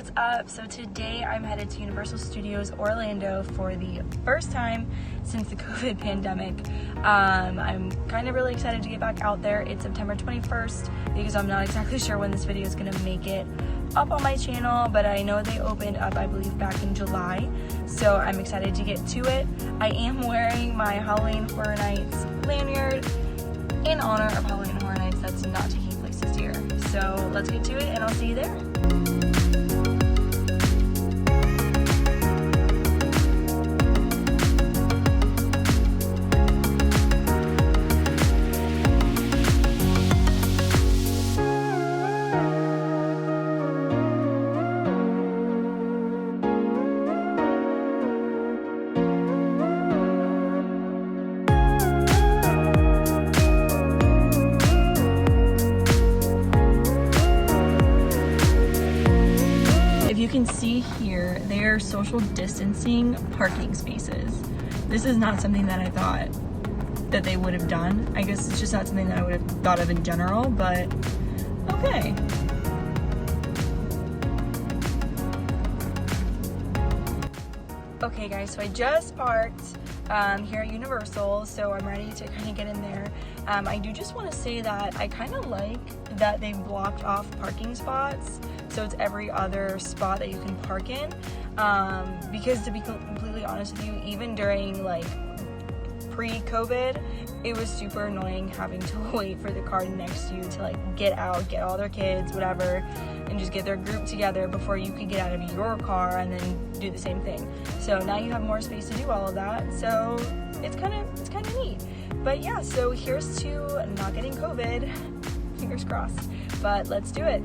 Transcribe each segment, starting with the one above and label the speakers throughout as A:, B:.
A: what's up? So today I'm headed to Universal Studios Orlando for the first time since the COVID pandemic. I'm kind of really excited to get back out there. It's September 21st because I'm not exactly sure when this video is going to make it up on my channel, but I know they opened up, I believe, back in July, so I'm excited to get to it. I am wearing my Halloween Horror Nights lanyard in honor of Halloween Horror Nights that's not taking place this year. So let's get to it and I'll see you there. You can see here, they are social distancing parking spaces. This is not something that I thought that they would have done. I guess it's just not something that I would have thought of in general, but okay. Okay guys, so I just parked here at Universal, so I'm ready to kind of get in there. I do just want to say that I kind of like that they blocked off parking spots, so it's every other spot that you can park in, because to be completely honest with you, even during like pre-COVID, it was super annoying having to wait for the car next to you to like get out, get all their kids, whatever, and just get their group together before you could get out of your car and then do the same thing. So now you have more space to do all of that, so it's kind of neat. But yeah, so here's to not getting COVID, fingers crossed, but let's do it.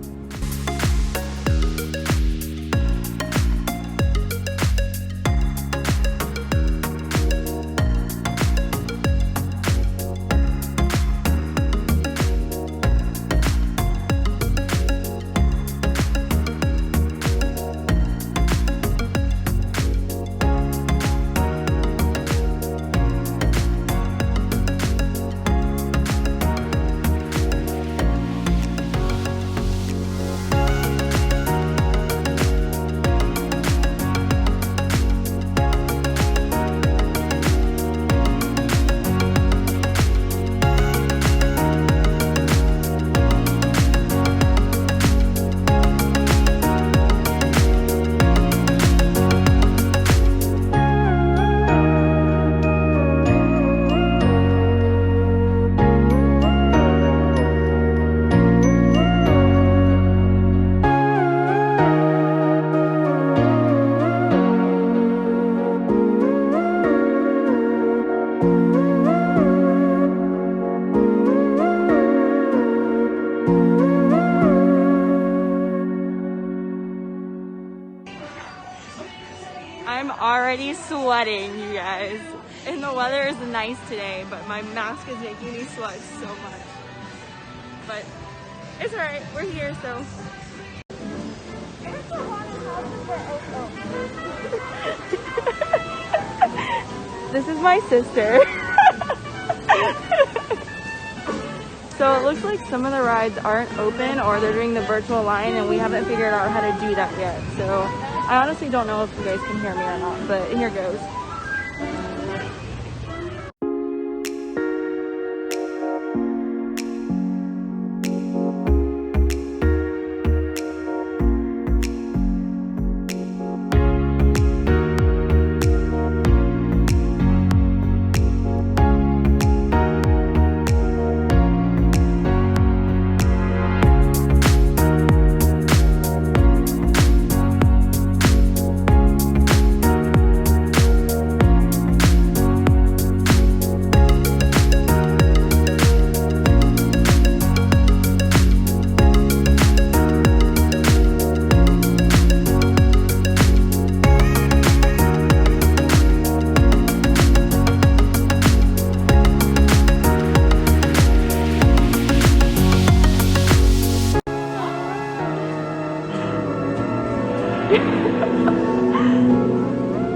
A: I'm already sweating, you guys. And the weather is nice today, but my mask is making me sweat so much. But it's alright, we're here, so. This is my sister. So it looks like some of the rides aren't open or they're doing the virtual line and we haven't figured out how to do that yet. So I honestly don't know if you guys can hear me or not, but here goes.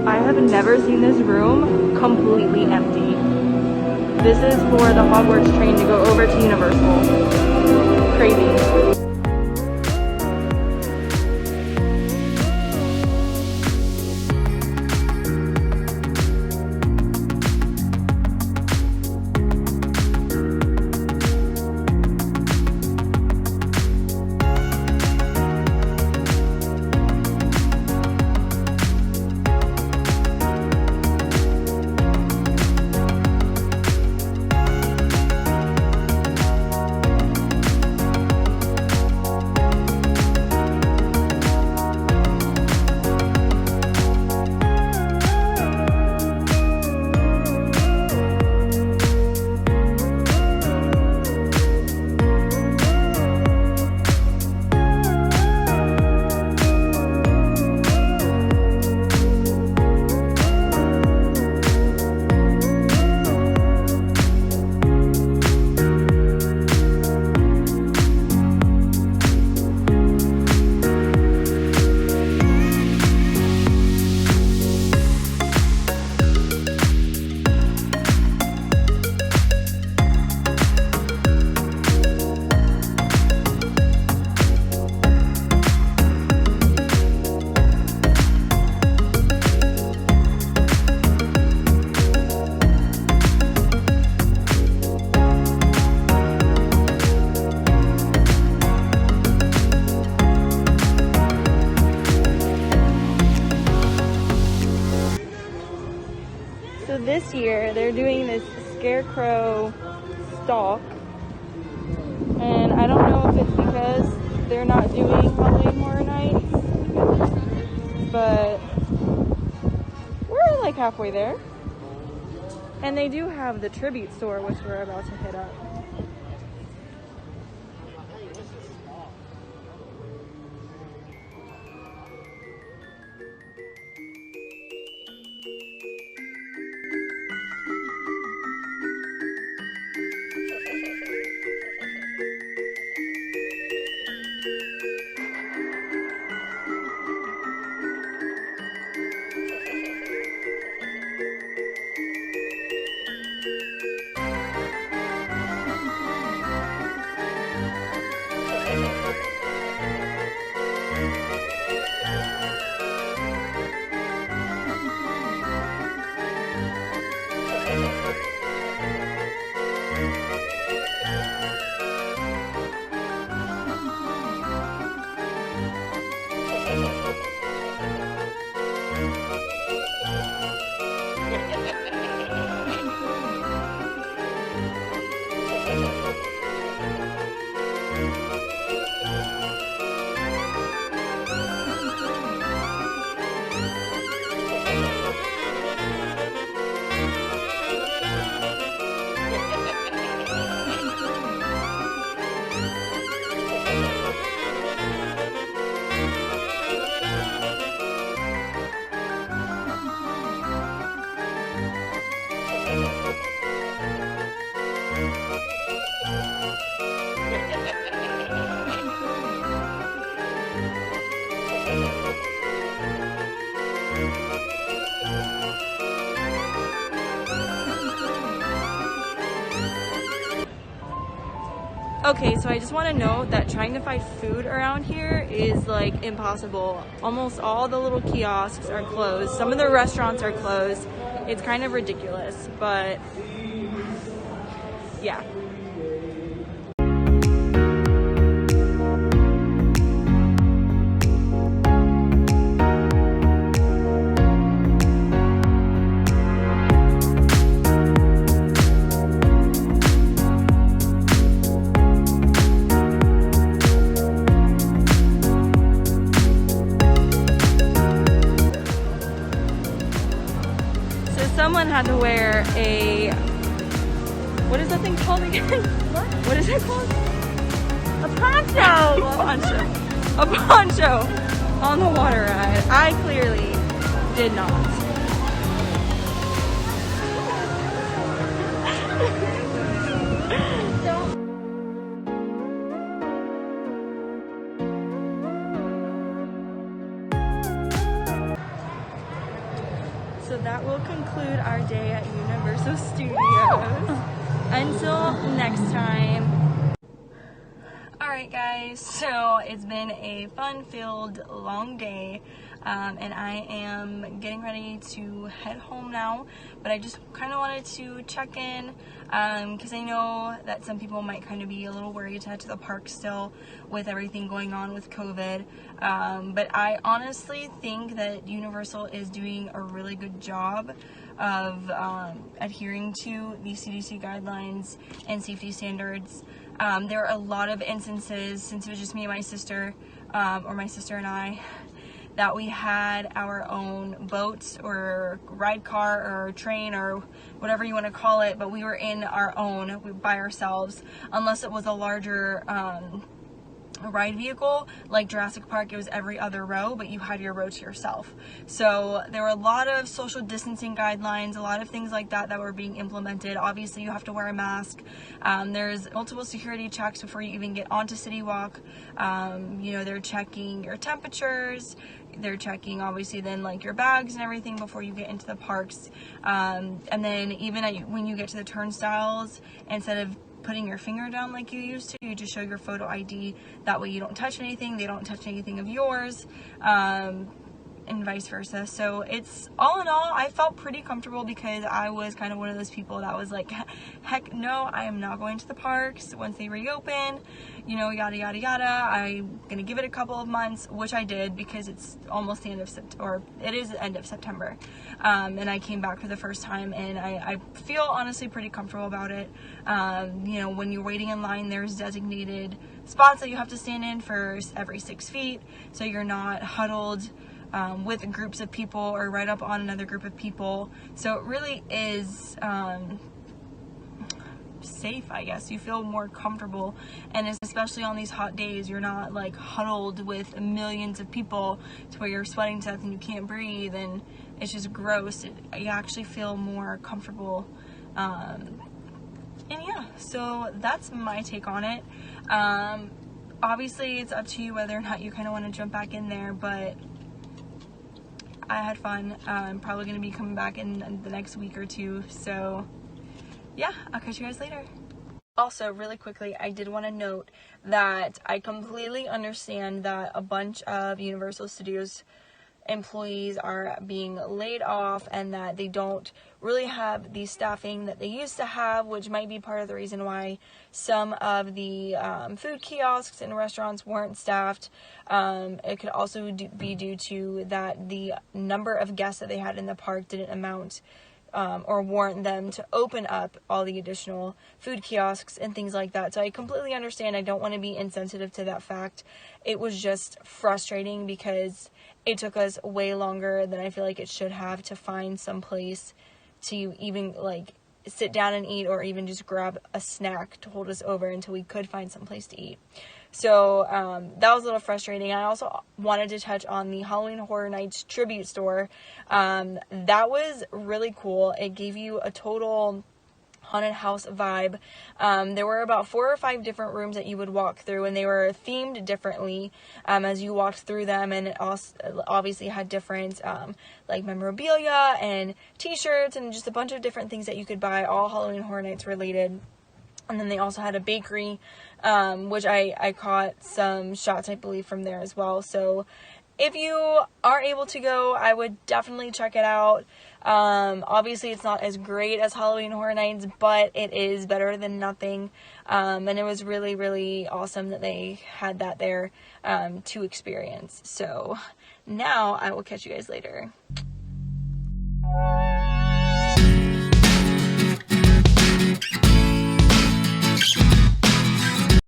A: I have never seen this room completely empty. This is for the Hogwarts train to go over to Universal. Crazy. doing this scarecrow stalk, and I don't know if it's because they're not doing Halloween Horror Nights, but we're like halfway there. And they do have the tribute store, which we're about to hit up. Okay, so I just want to note that trying to find food around here is like impossible. Almost all the little kiosks are closed. Some of the restaurants are closed. It's kind of ridiculous, but yeah. Someone had to wear a, what is that thing called again? What is it called? A poncho! A poncho on the water ride. I clearly did not. So that will conclude our day at Universal Studios. Until next time. Alright guys, so it's been a fun-filled, long day, and I am getting ready to head home now, but I just kind of wanted to check in, because I know that some people might kind of be a little worried to head to the park still with everything going on with COVID, but I honestly think that Universal is doing a really good job of adhering to the CDC guidelines and safety standards. There are a lot of instances, since it was just me and my sister, or my sister and I, that we had our own boats or ride car or train or whatever you want to call it, but we were in our own by ourselves, unless it was a larger ride vehicle like Jurassic Park. It was every other row, but you had your row to yourself. So there were a lot of social distancing guidelines, a lot of things like that that were being implemented. Obviously you have to wear a mask. There's multiple security checks before you even get onto City Walk. You know, they're checking your temperatures, they're checking obviously then like your bags and everything before you get into the parks, and then even when you get to the turnstiles, instead of putting your finger down like you used to, you just show your photo ID. That way you don't touch anything, they don't touch anything of yours. And and vice versa. So it's all in all, I felt pretty comfortable because I was kind of one of those people that was like, heck no, I am not going to the parks once they reopen, you know, yada yada yada. I'm gonna give it a couple of months, which I did because it's almost the end of September, or it is the end of September, and I came back for the first time, and I feel honestly pretty comfortable about it. You know, when you're waiting in line, there's designated spots that you have to stand in for every 6 feet, so you're not huddled with groups of people or right up on another group of people. So it really is safe, I guess. You feel more comfortable, and especially on these hot days, you're not like huddled with millions of people to where you're sweating to death and you can't breathe and it's just gross. You actually feel more comfortable. And yeah, so that's my take on it. Obviously it's up to you whether or not you kind of want to jump back in there, but I had fun. I'm probably going to be coming back in the next week or two, so yeah, I'll catch you guys later. Also, really quickly, I did want to note that I completely understand that a bunch of Universal Studios employees are being laid off and that they don't really have the staffing that they used to have, which might be part of the reason why some of the food kiosks and restaurants weren't staffed. It could also be due to that the number of guests that they had in the park didn't amount or warrant them to open up all the additional food kiosks and things like that. So I completely understand. I don't want to be insensitive to that fact. It was just frustrating because it took us way longer than I feel like it should have to find some place to even like sit down and eat, or even just grab a snack to hold us over until we could find some place to eat. So that was a little frustrating. I also wanted to touch on the Halloween Horror Nights tribute store. That was really cool. It gave you a total haunted house vibe. There were about 4 or 5 different rooms that you would walk through, and they were themed differently as you walked through them, and it also obviously had different like memorabilia and t-shirts and just a bunch of different things that you could buy, all Halloween Horror Nights related. And then they also had a bakery, which I caught some shots, I believe, from there as well. So if you are able to go, I would definitely check it out. Obviously it's not as great as Halloween Horror Nights, but it is better than nothing. And it was really, really awesome that they had that there to experience. So now I will catch you guys later.